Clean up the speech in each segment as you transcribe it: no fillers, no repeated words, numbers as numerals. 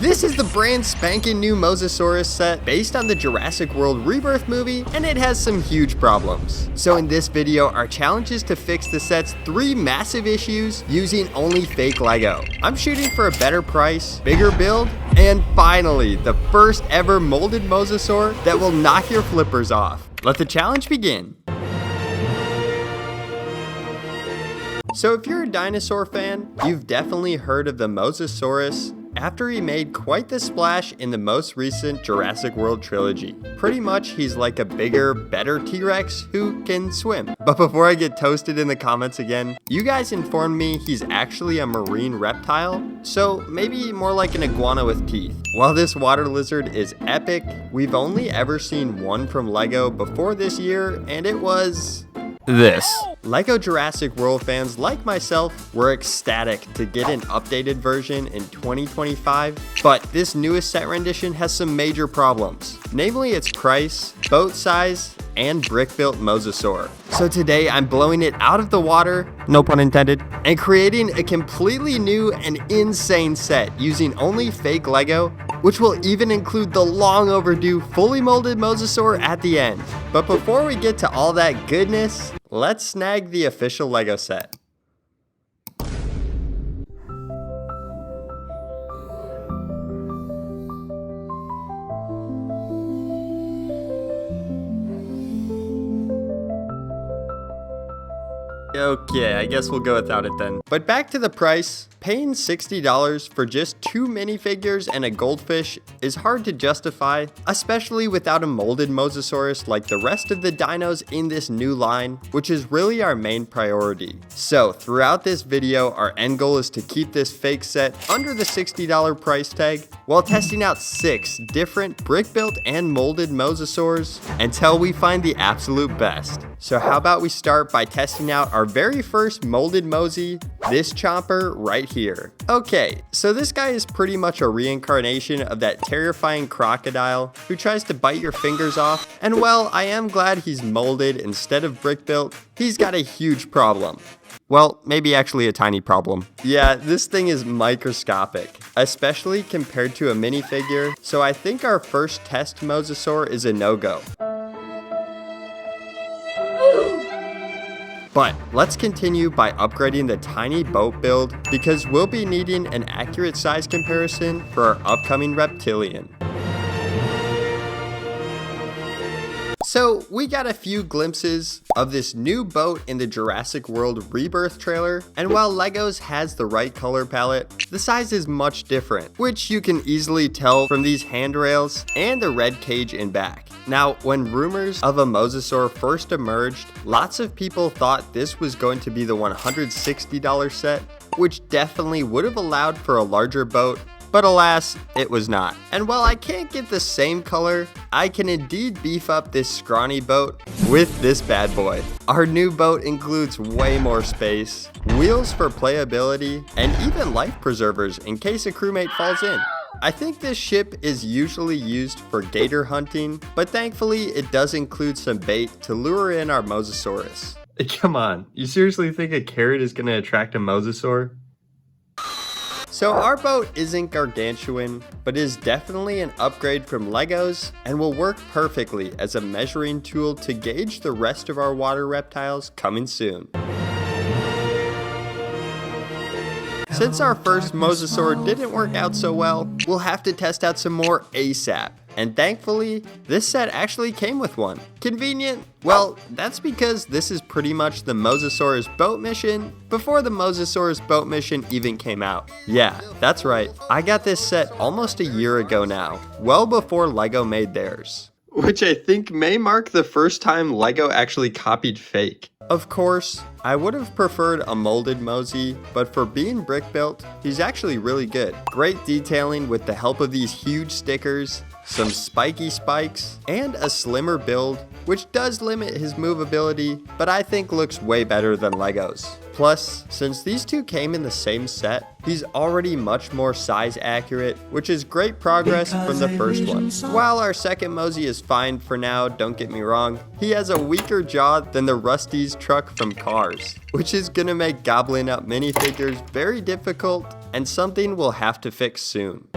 This is the brand spanking new Mosasaurus set based on the Jurassic World Rebirth movie, and it has some huge problems. So in this video, our challenge is to fix the set's 3 massive issues using only fake Lego. I'm shooting for a better price, bigger build, and finally, the first ever molded Mosasaur that will knock your flippers off. Let the challenge begin. So if you're a dinosaur fan, you've definitely heard of the Mosasaurus after he made quite the splash in the most recent Jurassic World trilogy. Pretty much he's like a bigger, better T-Rex who can swim. But before I get toasted in the comments again, you guys informed me he's actually a marine reptile, so maybe more like an iguana with teeth. While this water lizard is epic, we've only ever seen one from Lego before this year, and it was this. Lego Jurassic World fans like myself were ecstatic to get an updated version in 2025, but this newest set rendition has some major problems, namely its price, boat size, and brick-built Mosasaur. So today I'm blowing it out of the water, no pun intended, and creating a completely new and insane set using only fake Lego, which will even include the long overdue fully molded Mosasaur at the end. But before we get to all that goodness, let's snag the official Lego set. Okay, I guess we'll go without it then. But back to the price. Paying $60 for just 2 minifigures and a goldfish is hard to justify, especially without a molded Mosasaurus like the rest of the dinos in this new line, which is really our main priority. So throughout this video, our end goal is to keep this fake set under the $60 price tag while testing out 6 different brick-built and molded Mosasaurs until we find the absolute best. So how about we start by testing out our very first molded Mosey, this chomper right here. Okay, so this guy is pretty much a reincarnation of that terrifying crocodile who tries to bite your fingers off, and while I am glad he's molded instead of brick built, he's got a huge problem. Well, maybe actually a tiny problem. Yeah, this thing is microscopic, especially compared to a minifigure, so I think our first test Mosasaur is a no-go. But let's continue by upgrading the tiny boat build because we'll be needing an accurate size comparison for our upcoming reptilian. So we got a few glimpses of this new boat in the Jurassic World Rebirth trailer, and while Legos has the right color palette, the size is much different, which you can easily tell from these handrails and the red cage in back. Now, when rumors of a Mosasaur first emerged, lots of people thought this was going to be the $160 set, which definitely would have allowed for a larger boat, but alas, it was not. And while I can't get the same color, I can indeed beef up this scrawny boat with this bad boy. Our new boat includes way more space, wheels for playability, and even life preservers in case a crewmate falls in. I think this ship is usually used for gator hunting, but thankfully it does include some bait to lure in our Mosasaurus. Come on, you seriously think a carrot is gonna attract a Mosasaur? So our boat isn't gargantuan, but is definitely an upgrade from Legos and will work perfectly as a measuring tool to gauge the rest of our water reptiles coming soon. Since our first Mosasaur didn't work out so well, we'll have to test out some more ASAP. And thankfully, this set actually came with one. Convenient? Well, that's because this is pretty much the Mosasaurus boat mission before the Mosasaurus boat mission even came out. Yeah, that's right. I got this set almost a year ago now, well before Lego made theirs. Which I think may mark the first time Lego actually copied fake. Of course, I would have preferred a molded Mosey, but for being brick built, he's actually really good. Great detailing with the help of these huge stickers, some spiky spikes, and a slimmer build, which does limit his movability, but I think looks way better than Legos. Plus, since these two came in the same set, he's already much more size accurate, which is great progress from the first one. While our second Mosey is fine for now, don't get me wrong, he has a weaker jaw than the Rusty's truck from Cars, which is gonna make gobbling up minifigures very difficult and something we'll have to fix soon.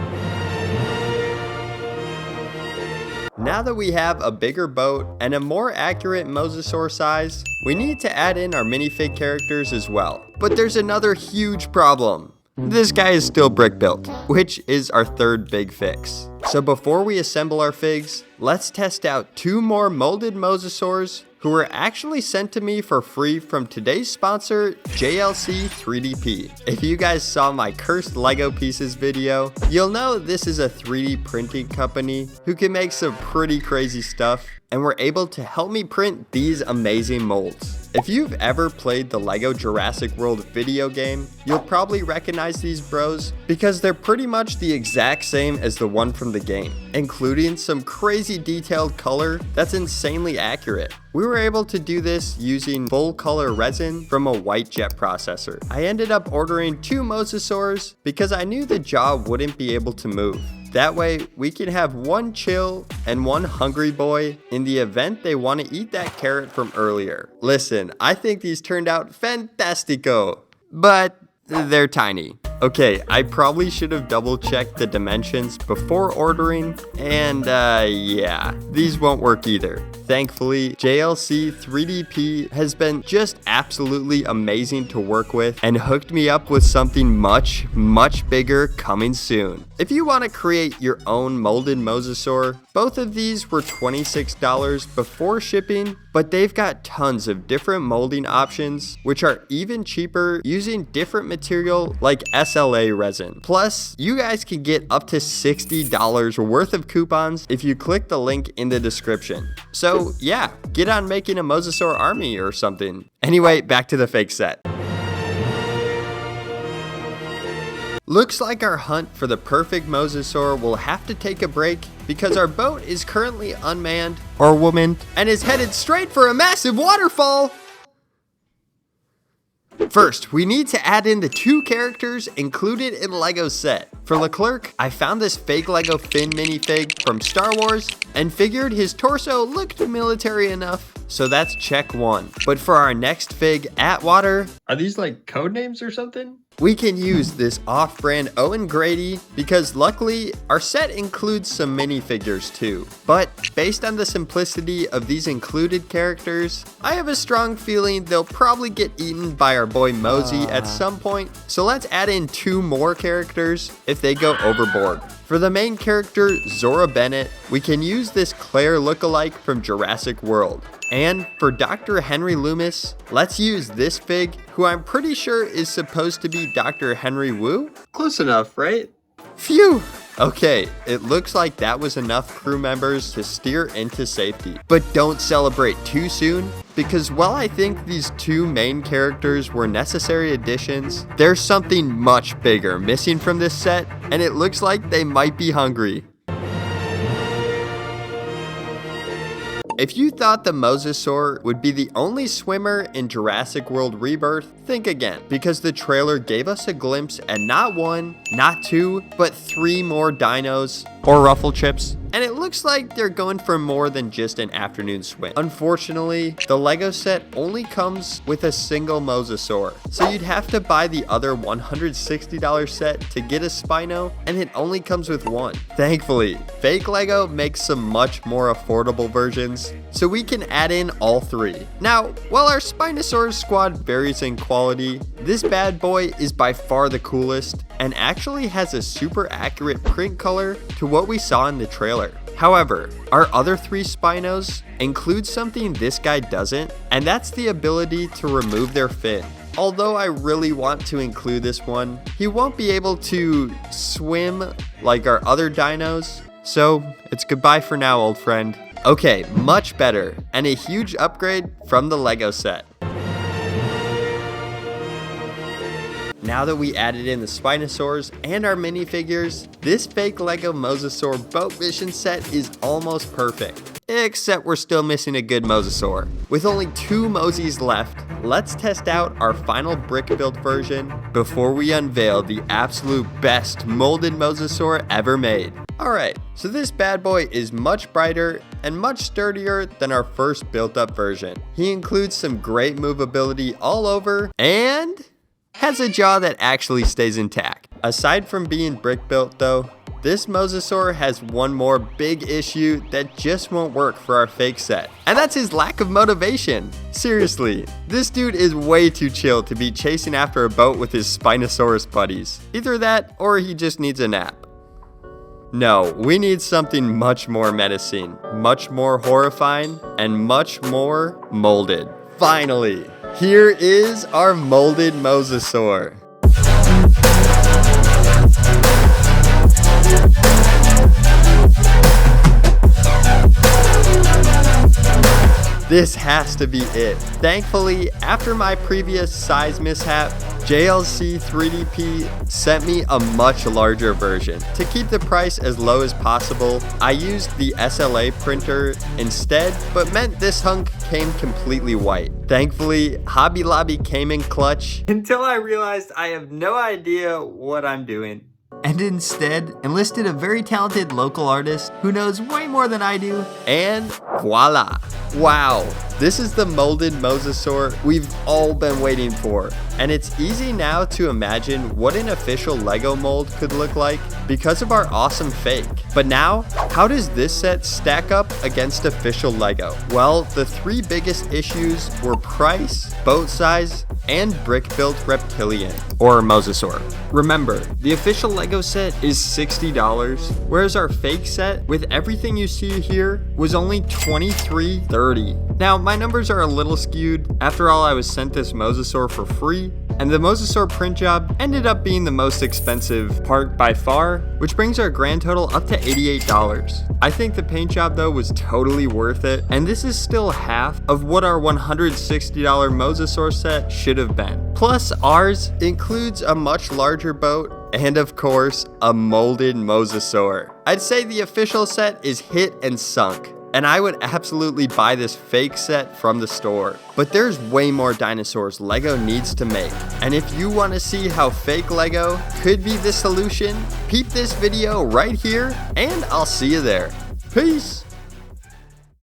Now that we have a bigger boat and a more accurate mosasaur size, we need to add in our minifig characters as well. But there's another huge problem. This guy is still brick built, which is our third big fix. So before we assemble our figs, let's test out 2 more molded mosasaurs who were actually sent to me for free from today's sponsor, JLC 3DP. If you guys saw my cursed Lego pieces video, you'll know this is a 3D printing company who can make some pretty crazy stuff, and were able to help me print these amazing molds. If you've ever played the Lego Jurassic World video game, you'll probably recognize these bros because they're pretty much the exact same as the one from the game, including some crazy detailed color that's insanely accurate. We were able to do this using full color resin from a white jet processor. I ended up ordering 2 mosasaurs because I knew the jaw wouldn't be able to move. That way, we can have 1 chill and 1 hungry boy in the event they want to eat that carrot from earlier. Listen, I think these turned out fantastico, but they're tiny. Okay, I probably should have double checked the dimensions before ordering, and yeah, these won't work either. Thankfully, JLC 3DP has been just absolutely amazing to work with and hooked me up with something much, much bigger coming soon. If you want to create your own molded mosasaur, both of these were $26 before shipping, but they've got tons of different molding options, which are even cheaper using different material like SLA resin. Plus, you guys can get up to $60 worth of coupons if you click the link in the description. So yeah, get on making a mosasaur army or something. Anyway, back to the fake set. Looks like our hunt for the perfect mosasaur will have to take a break because our boat is currently unmanned or womaned and is headed straight for a massive waterfall. First, we need to add in the 2 characters included in Lego set. For Leclerc, I found this fake Lego Finn minifig from Star Wars and figured his torso looked military enough, so that's check 1. But for our next fig, Atwater, Are these like code names or something? we can use this off-brand Owen Grady because luckily our set includes some minifigures too. But based on the simplicity of these included characters, I have a strong feeling they'll probably get eaten by our boy Mosey at some point. So let's add in 2 more characters if they go overboard. For the main character, Zora Bennett, we can use this Claire lookalike from Jurassic World. And for Dr. Henry Loomis, let's use this fig, who I'm pretty sure is supposed to be Dr. Henry Wu? Close enough, right? Phew! Okay, it looks like that was enough crew members to steer into safety. But don't celebrate too soon, because while I think these 2 main characters were necessary additions, there's something much bigger missing from this set, and it looks like they might be hungry. If you thought the mosasaur would be the only swimmer in Jurassic World Rebirth, think again, because the trailer gave us a glimpse at not 1, not 2, but 3 more dinos or ruffle chips. And it looks like they're going for more than just an afternoon swim. Unfortunately, the Lego set only comes with a single mosasaur, so you'd have to buy the other $160 set to get a Spino, and it only comes with 1. Thankfully, fake Lego makes some much more affordable versions, so we can add in all 3. Now, while our Spinosaurus squad varies in quality, this bad boy is by far the coolest and actually has a super accurate print color to what we saw in the trailer. However, our other 3 Spinos include something this guy doesn't, and that's the ability to remove their fin. Although I really want to include this one, he won't be able to swim like our other dinos, so it's goodbye for now, old friend. Okay, much better, and a huge upgrade from the Lego set. Now that we added in the Spinosaurs and our minifigures, this fake Lego Mosasaur boat mission set is almost perfect. Except we're still missing a good Mosasaur. With only 2 Mosies left, let's test out our final brick-built version before we unveil the absolute best molded Mosasaur ever made. Alright, so this bad boy is much brighter and much sturdier than our first built-up version. He includes some great movability all over and has a jaw that actually stays intact. Aside from being brick built though, this Mosasaur has one more big issue that just won't work for our fake set, and that's his lack of motivation. Seriously, this dude is way too chill to be chasing after a boat with his Spinosaurus buddies. Either that, or he just needs a nap. No, we need something much more menacing, much more horrifying, and much more molded. Finally, here is our molded Mosasaur. This has to be it. Thankfully, after my previous size mishap, JLC 3DP sent me a much larger version. To keep the price as low as possible, I used the SLA printer instead, but meant this hunk came completely white. Thankfully, Hobby Lobby came in clutch until I realized I have no idea what I'm doing, and instead enlisted a very talented local artist who knows way more than I do, and voila! Wow, this is the molded Mosasaur we've all been waiting for, and it's easy now to imagine what an official Lego mold could look like because of our awesome fake. But now, how does this set stack up against official Lego? Well, the three biggest issues were price, boat size, and brick-built reptilian, or Mosasaur. Remember, the official Lego set is $60, whereas our fake set, with everything you see here, was only $23.30. Now, my numbers are a little skewed. After all, I was sent this Mosasaur for free, and the Mosasaur print job ended up being the most expensive part by far, which brings our grand total up to $88. I think the paint job though was totally worth it, and this is still half of what our $160 Mosasaur set should have been. Plus, ours includes a much larger boat and of course, a molded Mosasaur. I'd say the official set is hit and sunk, and I would absolutely buy this fake set from the store. But there's way more dinosaurs Lego needs to make, and if you want to see how fake Lego could be the solution, peep this video right here, and I'll see you there. Peace!